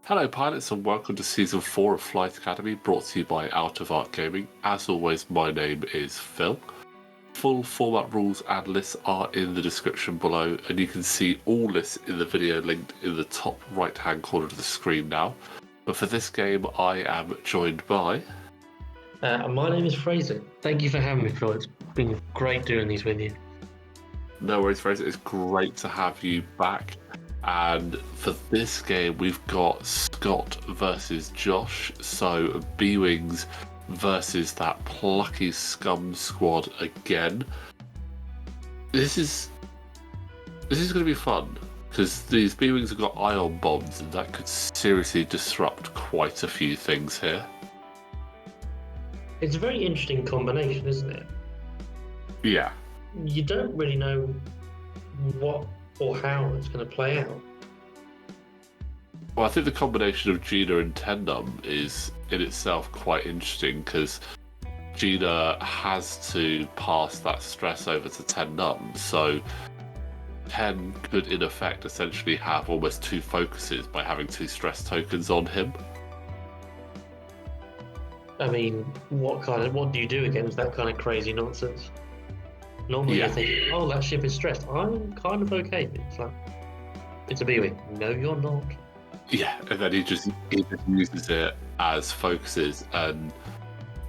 Hello pilots and welcome to Season 4 of Flight Academy, brought to you by Out of Arc Gaming. As always, my name is Phil. Full format rules and lists are in the description below, and you can see all lists in the video linked in the top right hand corner of the screen now. But for this game I am joined by... My name is Fraser. Thank you for having me, Phil. It's been great doing these with you. No worries, Fraser, it's great to have you back. And for this game, we've got Scott versus Josh. So B-Wings versus that plucky Scum squad again. This is going to be fun because these B-Wings have got ion bombs, and that could seriously disrupt quite a few things here. It's a very interesting combination, isn't it? Yeah. You don't really know what or how it's going to play out. Well, I think the combination of Gina and Numb is in itself quite interesting because Gina has to pass that stress over to Numb, so Ten could in effect essentially have almost two focuses by having two stress tokens on him. I mean, what do you do against that kind of crazy nonsense? Normally you're thinking, oh, that ship is stressed. I'm kind of okay. It's like, it's a B-Wing. No, you're not. Yeah, and then he just uses it as focuses, and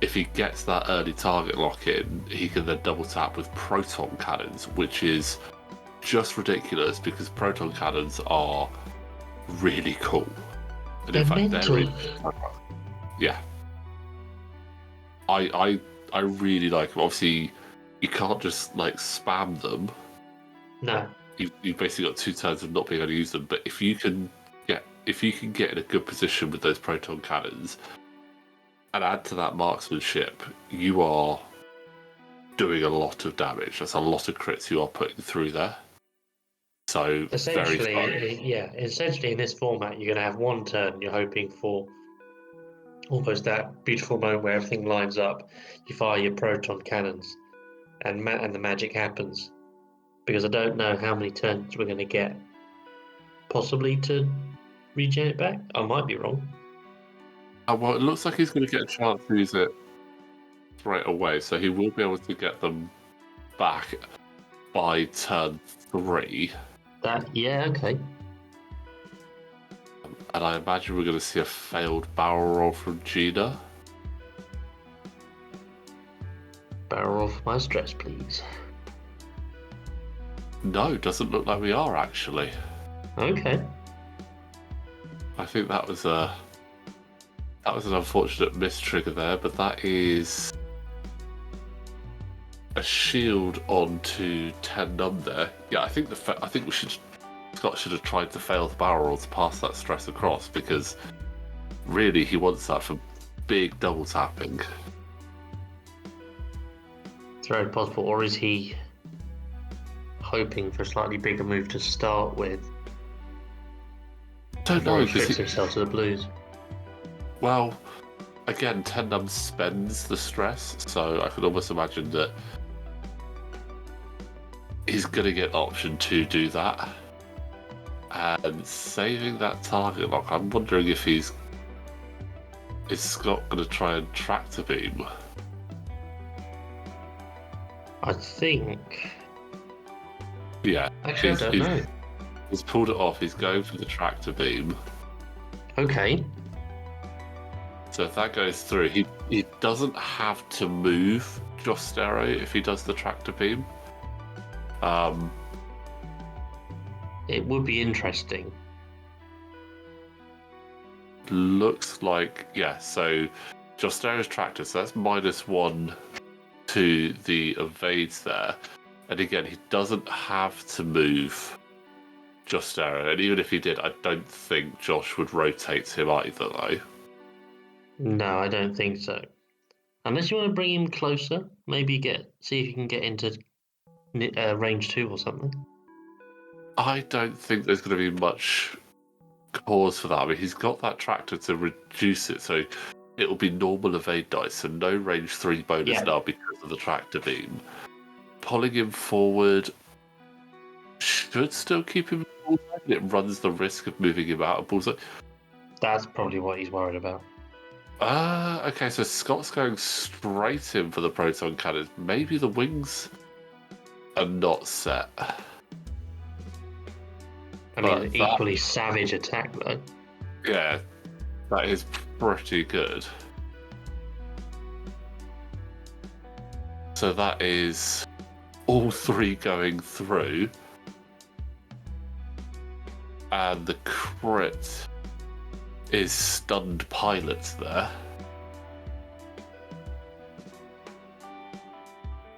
if he gets that early target lock in, he can then double tap with Proton Cannons, which is just ridiculous because Proton Cannons are really cool. And They're mental. They're really... Yeah. I really like them. Obviously, you can't just like spam them. No. You've basically got 2 turns of not being able to use them. But if you can get in a good position with those Proton Cannons and add to that Marksmanship, you are doing a lot of damage. That's a lot of crits you are putting through there. So essentially in this format, you're going to have one turn. You're hoping for almost that beautiful moment where everything lines up. You fire your Proton Cannons, and the magic happens. Because I don't know how many turns we're going to get, possibly to regen it back. I might be wrong. Well, it looks like he's going to get a chance to use it straight away, so he will be able to get them back by turn 3. Okay. And I imagine we're going to see a failed barrel roll from Gina. Barrel roll for my stress, please. No, doesn't look like we are actually. Okay. I think that was an unfortunate mistrigger there, but that is a shield onto Numb there. Yeah, I think Scott should have tried to fail the barrel roll to pass that stress across, because really he wants that for big double tapping. It's very possible, or is he hoping for a slightly bigger move to start with? Don't know, because he himself to the blues. Well, again, Numb spends the stress, so I could almost imagine that he's going to get option to do that. And saving that target lock, I'm wondering if is Scott going to try and tractor beam? I think. Yeah. Actually, I don't know. He's pulled it off. He's going for the tractor beam. Okay. So if that goes through, he doesn't have to move Jostero if he does the tractor beam. It would be interesting. Looks like, yeah, so Jostero's tractor, so that's -1 to the evades there. And again, he doesn't have to move Jostero, and even if he did, I don't think Josh would rotate him either, though. No, I don't think so. Unless you want to bring him closer, maybe see if you can get into range 2 or something. I don't think there's going to be much cause for that. I mean, he's got that tractor to reduce it, so it'll be normal evade dice, so no range 3 bonus Yeah. now because of the tractor beam. Pulling him forward should still keep him in bullseye, but it runs the risk of moving him out of bullseye. That's probably what he's worried about. Okay, so Scott's going straight in for the proton cannons. Maybe the wings are not set. I mean, But an equally savage attack, though. Yeah, that is pretty good. So that is all 3 going through. And the crit is stunned pilots there.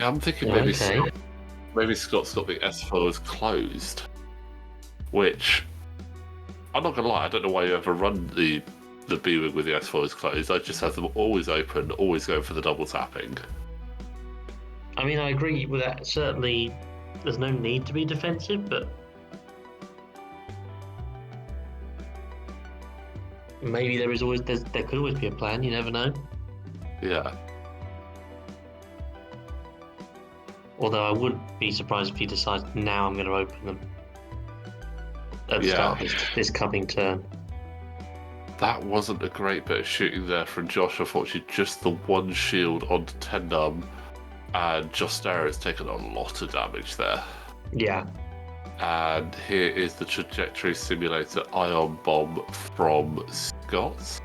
I'm thinking maybe Scott's got the S followers closed. Which, I'm not gonna lie, I don't know why you ever run the B-Wing with the S followers closed. I just have them always open, always going for the double tapping. I mean, I agree with that. Certainly, there's no need to be defensive, but maybe there could always be a plan. You never know. Yeah. Although I would be surprised if he decides now I'm going to open them at the start of this coming turn. That wasn't a great bit of shooting there from Josh. Unfortunately, just the one shield onto 10 Numb, and Josh has taken a lot of damage there. Yeah. And here is the trajectory simulator ion bomb from Scott.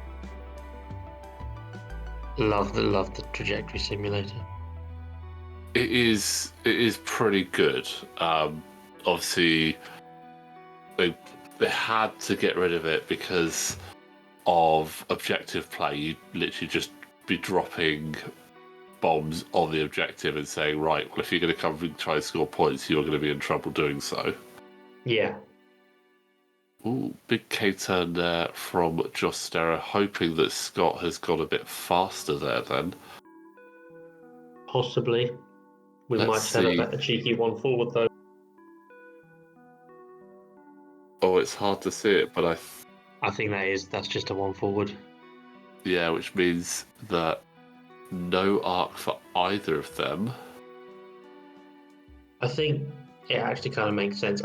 Love the trajectory simulator. It is pretty good. Obviously, they had to get rid of it because of objective play. You'd literally just be dropping bombs on the objective and saying, right, well, if you're going to come and try and score points, you're going to be in trouble doing so. Yeah. Ooh, big K turn there from Josh Stera, hoping that Scott has gone a bit faster there then. Possibly. We might turn up at a cheeky one forward, though. Oh, it's hard to see it, but I think that's just a one forward. Yeah, which means that no arc for either of them. I think it actually kind of makes sense.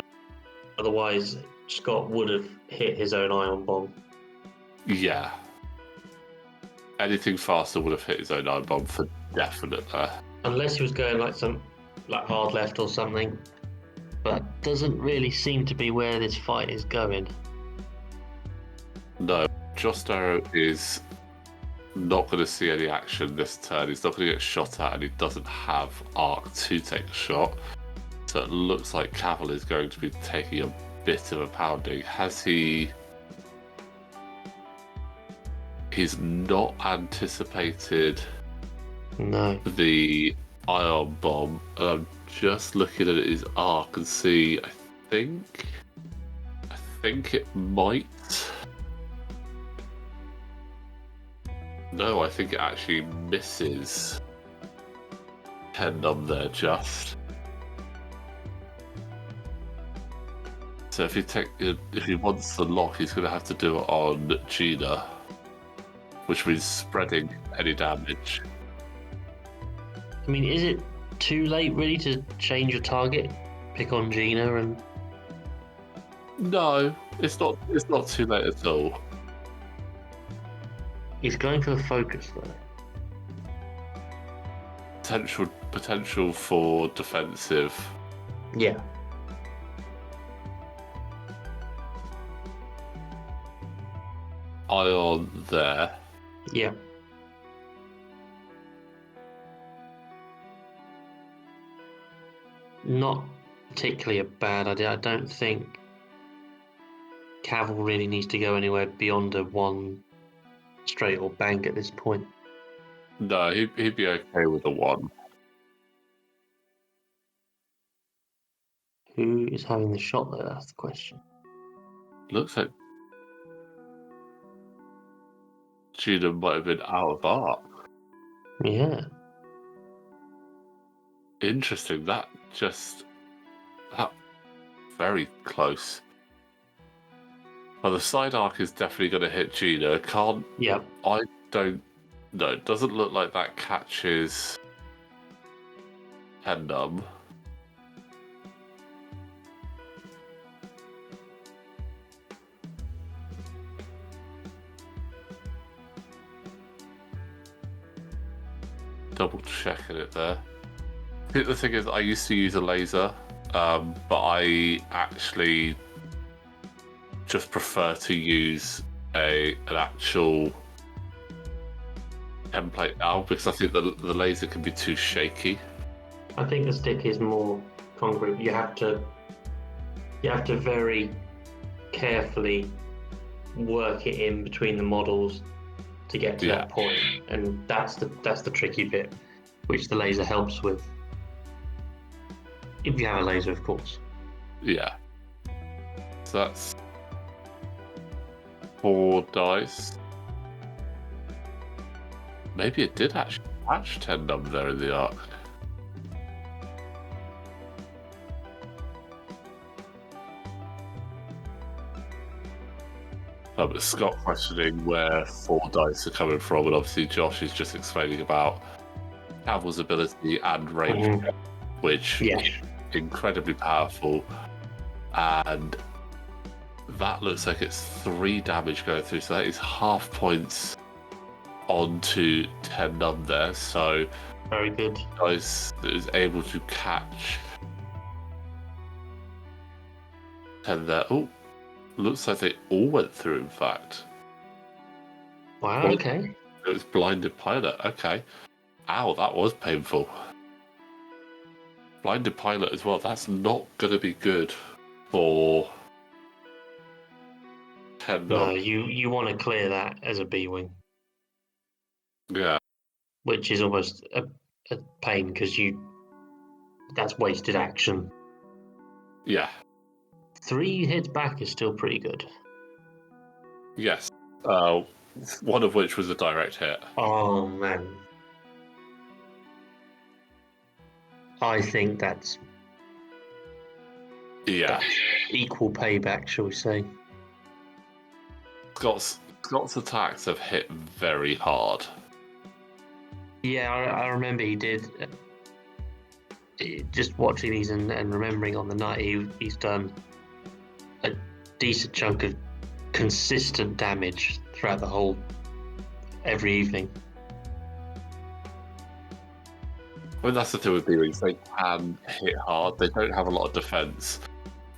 Otherwise, Scott would have hit his own ion bomb. Yeah. Anything faster would have hit his own ion bomb for definite there. Unless he was going like hard left or something. But doesn't really seem to be where this fight is going. No, Josh Darrow is not going to see any action this turn. He's not going to get shot at, and he doesn't have arc to take a shot. So it looks like Cavill is going to be taking a bit of a pounding. He's not anticipated the ion bomb. I'm just looking at his arc and see. I think it might. No, I think it actually misses 10 Numb there just. So if he wants the lock, he's going to have to do it on Gina, which means spreading any damage. I mean, is it too late really to change your target? Pick on Gina and... No, it's not too late at all. He's going for the focus though. Potential for defensive. Yeah. Ion there. Yeah. Not particularly a bad idea. I don't think Cavill really needs to go anywhere beyond a one straight or bang at this point. No, he'd be okay with a 1. Who is having the shot though? That's the question. Looks like Gina might have been out of arc. Yeah. Interesting. That very close. Well, the side arc is definitely going to hit Gina. Yeah. I don't No, it doesn't look like that catches Numb. Double checking it there. I think the thing is, I used to use a laser, but I actually just prefer to use an actual template now because I think the laser can be too shaky. I think the stick is more concrete. You have to very carefully work it in between the models to get to that point, and that's the tricky bit, which the laser helps with. If you have a laser, of course. Yeah. So that's 4 dice. Maybe it did actually catch 10 Numb there in the arc. But Scott questioning where 4 dice are coming from, and obviously Josh is just explaining about Caval's ability and range, which is incredibly powerful. And that looks like it's 3 damage going through, so that is half points onto 10 Numb there. So very good. Dice is able to catch 10 there. Oh, looks like they all went through, in fact. Wow, okay. It was Blinded Pilot, okay. Ow, that was painful. Blinded Pilot as well, that's not going to be good for 10 No, you want to clear that as a B-wing. Yeah. Which is almost a pain because that's wasted action. Yeah. 3 hits back is still pretty good. Yes. One of which was a direct hit. Oh, man. I think that's equal payback, shall we say. Scott's attacks have hit very hard. Yeah, I remember he did. Just watching these and remembering on the night, he's done a decent chunk of consistent damage throughout every evening. I mean, that's the thing with B-Wings. They can hit hard. They don't have a lot of defense,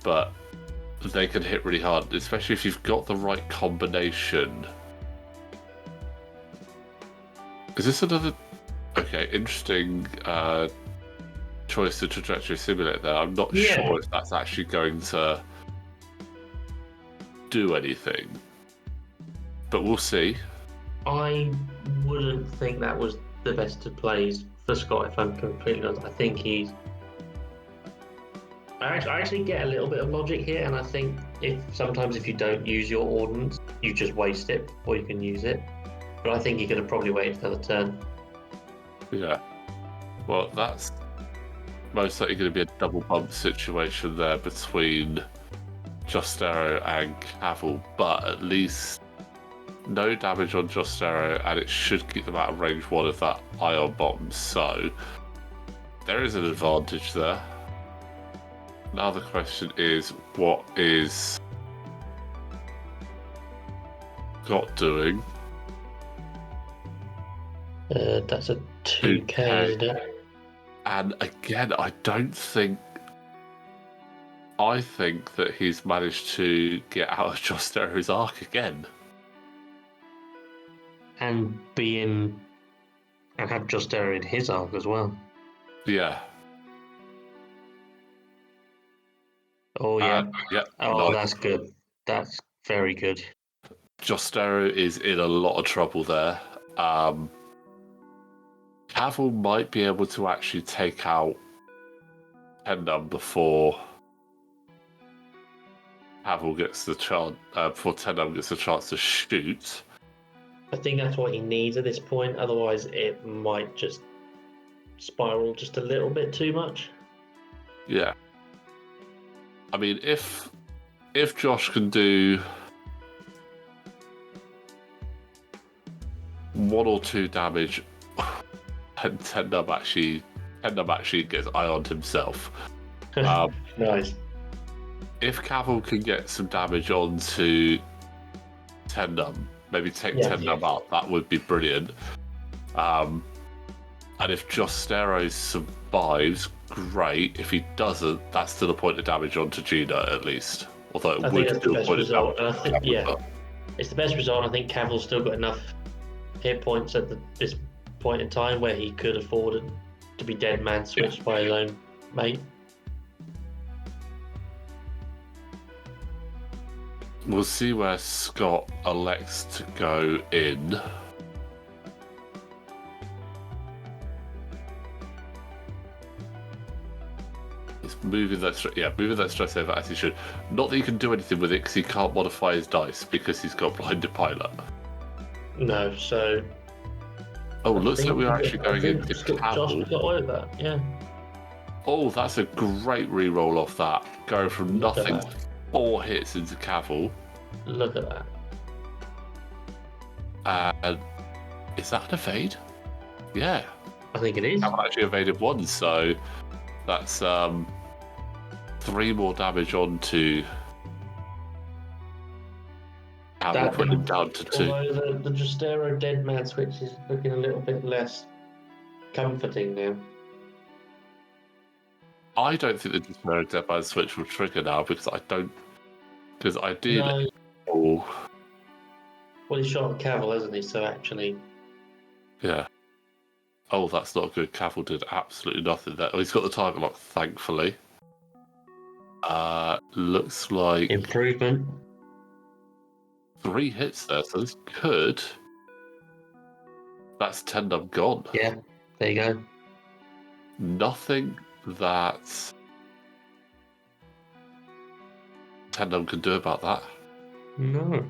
but they can hit really hard, especially if you've got the right combination. Is this another... Okay, interesting choice to trajectory simulate there. I'm not sure if that's actually going to do anything, but we'll see. I wouldn't think that was the best of plays for Scott, if I'm completely honest. I think I actually get a little bit of logic here, and I think sometimes if you don't use your ordnance, you just waste it, or you can use it. But I think you could have probably waited another turn. Yeah. Well, that's most likely going to be a double bump situation there between Jostero and Cavill, but at least no damage on Jostero, and it should keep them out of range 1 of that ion bomb, so there is an advantage there. Now the question is, what is Scott doing? That's a 2k, isn't it? And again, I think that he's managed to get out of Jostero's arc again. And have Jostero in his arc as well. Yeah. Oh, yeah. Oh, nice. That's good. That's very good. Jostero is in a lot of trouble there. Cavill might be able to actually take out Numb before Cavill gets the chance, before Numb gets the chance to shoot. I think that's what he needs at this point. Otherwise, it might just spiral just a little bit too much. Yeah. I mean, if Josh can do 1 or 2 damage, and Tendum actually gets ioned himself. Nice. If Cavill can get some damage onto Tendum, maybe take Tendum out, that would be brilliant. And if Jostero survives, great. If he doesn't, that's still a point of damage onto Gina at least. Although it would do a point of damage. And I think, it's the best result. I think Cavill's still got enough hit points at this point in time where he could afford to be dead man switched by his own mate. We'll see where Scott elects to go in. He's moving that stress over as he should. Not that he can do anything with it because he can't modify his dice because he's got blinded pilot. No, so. Oh, looks like we're actually going into Cavill. Josh got over, yeah. Oh, that's a great reroll off that. Going from nothing, 4 hits into Cavill. Look at that. Is that an evade? Yeah. I think it is. I've actually evaded 1, so that's 3 more damage onto Cavill, putting him down to 2. Although the Jostero dead man switch is looking a little bit less comforting now. I don't think the Jostero dead man switch will trigger now because I did. No. Oh. Well, he shot at Cavill, hasn't he? So actually. Yeah. Oh, that's not good. Cavill did absolutely nothing there. Oh, he's got the target lock, thankfully. Looks like improvement. 3 hits there, so this could. That's Tendum gone. Yeah, there you go. Nothing that Tendum can do about that. No.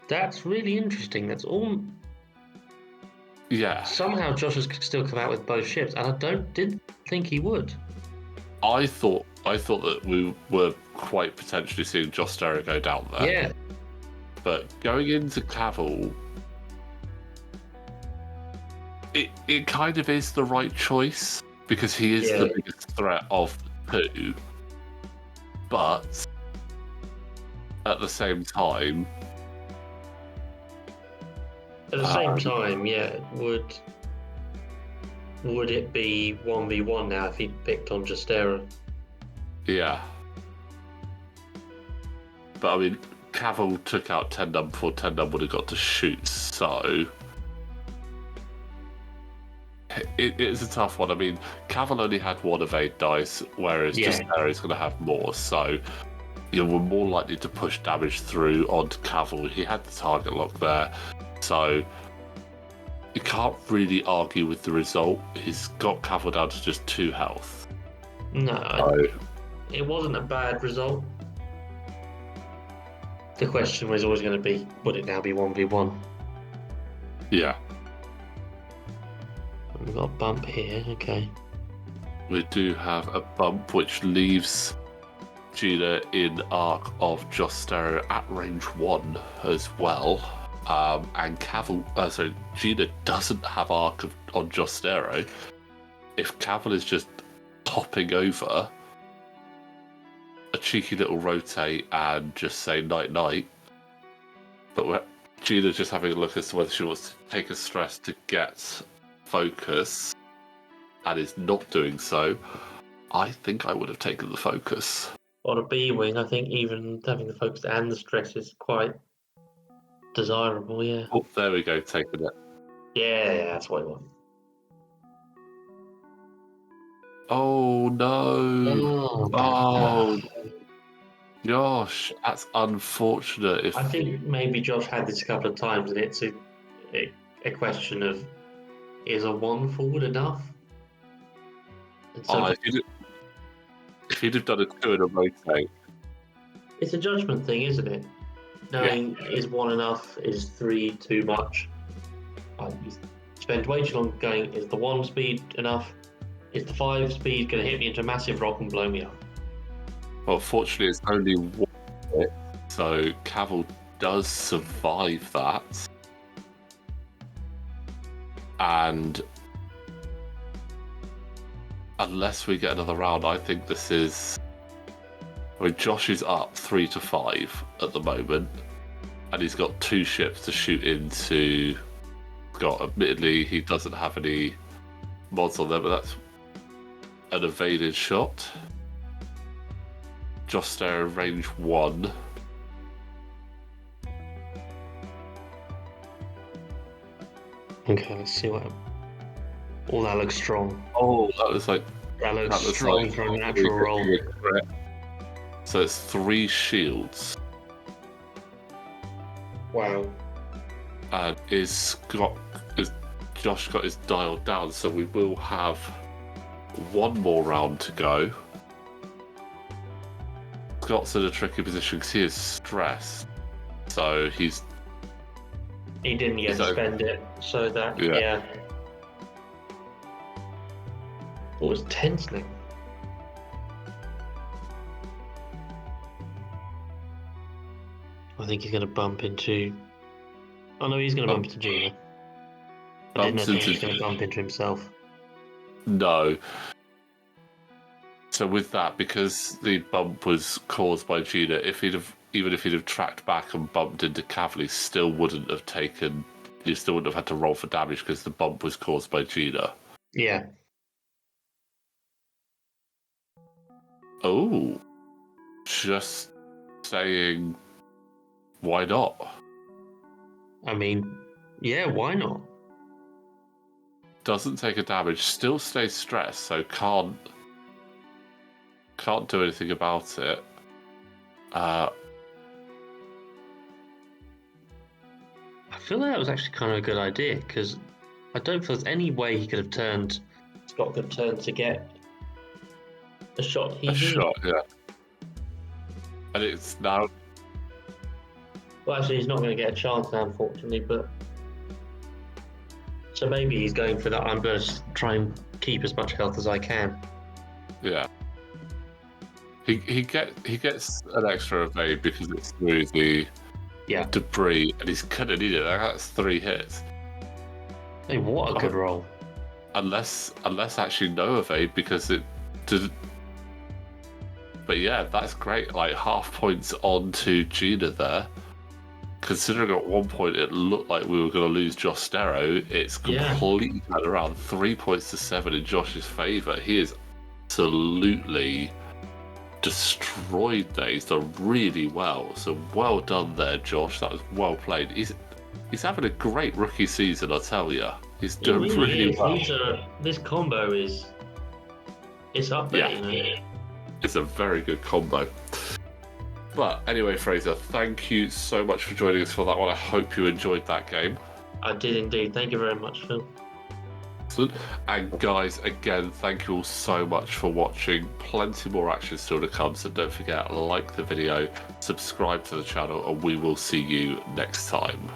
That's really interesting. That's all. Yeah. Somehow Josh has still come out with both ships, and I didn't think he would. I thought that we were quite potentially seeing Jostero go down there. Yeah. But going into Cavill, it kind of is the right choice because he is the biggest threat of the 2. But at the same time, would it be 1v1 now if he'd picked on Jostero? Yeah. But I mean, Cavill took out Tendum before Tendum would have got to shoot, so it is a tough one. I mean, Cavill only had 1 evade dice, whereas Jostero is going to have more, so you were more likely to push damage through onto Cavill. He had the target lock there, so you can't really argue with the result. He's got Cavill down to just 2 health. No, it wasn't a bad result. The question was always going to be, would it now be 1v1? Yeah. We've got a bump here, okay. We do have a bump which leaves Gina in arc of Jostero at range 1 as well. And Cavill, Gina doesn't have arc on Jostero. If Cavill is just popping over, a cheeky little rotate and just say night-night. But Gina's just having a look as to whether she wants to take a stress to get focus and is not doing so. I think I would have taken the focus. On a B-wing, I think even having the focus and the stress is quite desirable, yeah. Oh, there we go, taking it. Yeah, that's what I want. Oh, no. Oh, Josh, that's unfortunate. I think maybe Josh had this a couple of times, and it's a question of, is a 1 forward enough? So if he'd have done a 2 in a rotate. It's a judgment thing, isn't it? Knowing is 1 enough, is 3 too much. You spend way too long going, is the 1 speed enough? Is the 5 speed going to hit me into a massive rock and blow me up? Well, fortunately, it's only 1 hit, so Cavill does survive that. And unless we get another round, I think this is... I mean, Josh is up 3-5 at the moment, and he's got 2 ships to shoot into Scott. Admittedly, he doesn't have any mods on there, but that's an evaded shot. Josh Stair range 1. Okay, let's see what... Oh, that looks strong. Oh, that looks strong like for a natural roll. So it's 3 shields. Wow. And is Josh got his dial down, so we will have 1 more round to go. Scott's in a tricky position because he is stressed. So he didn't get to spend it, so that, yeah. Oh, it's tense now. I think he's going to bump into... Oh no, he's going to bump into Gina. I didn't think he's going to bump into himself. No. So with that, because the bump was caused by Gina, even if he'd have tracked back and bumped into Cavalry, still wouldn't have taken... You still wouldn't have had to roll for damage because the bump was caused by Gina. Yeah. Oh. Just saying, why not? I mean, yeah, why not? Doesn't take a damage, still stays stressed, so can't do anything about it. I feel like that was actually kind of a good idea, because I don't feel there's any way he could have turned... Scott could have turned to get a shot. Yeah. And it's now... Well, actually, he's not going to get a chance now, unfortunately, but... So maybe he's going for that, I'm going to try and keep as much health as I can. Yeah. He gets an extra evade because it's through the debris, and he's going to need it. That's 3 hits. Hey, what a good roll. Unless actually no evade, because it did. But yeah, that's great. Like, half points on to Gina there. Considering at one point it looked like we were going to lose Josh Starrow, it's completely turned around. 3 points to 7 in Josh's favour. He is absolutely destroyed there. He's done really well. So well done there, Josh. That was well played. He's having a great rookie season, I tell you. He's doing really well. This combo is... It's up there, you know? It's a very good combo. But anyway, Fraser, thank you so much for joining us for that one. I hope you enjoyed that game. I did indeed. Thank you very much, Phil. Excellent. And guys, again, thank you all so much for watching. Plenty more action still to come, so don't forget, like the video, subscribe to the channel, and we will see you next time.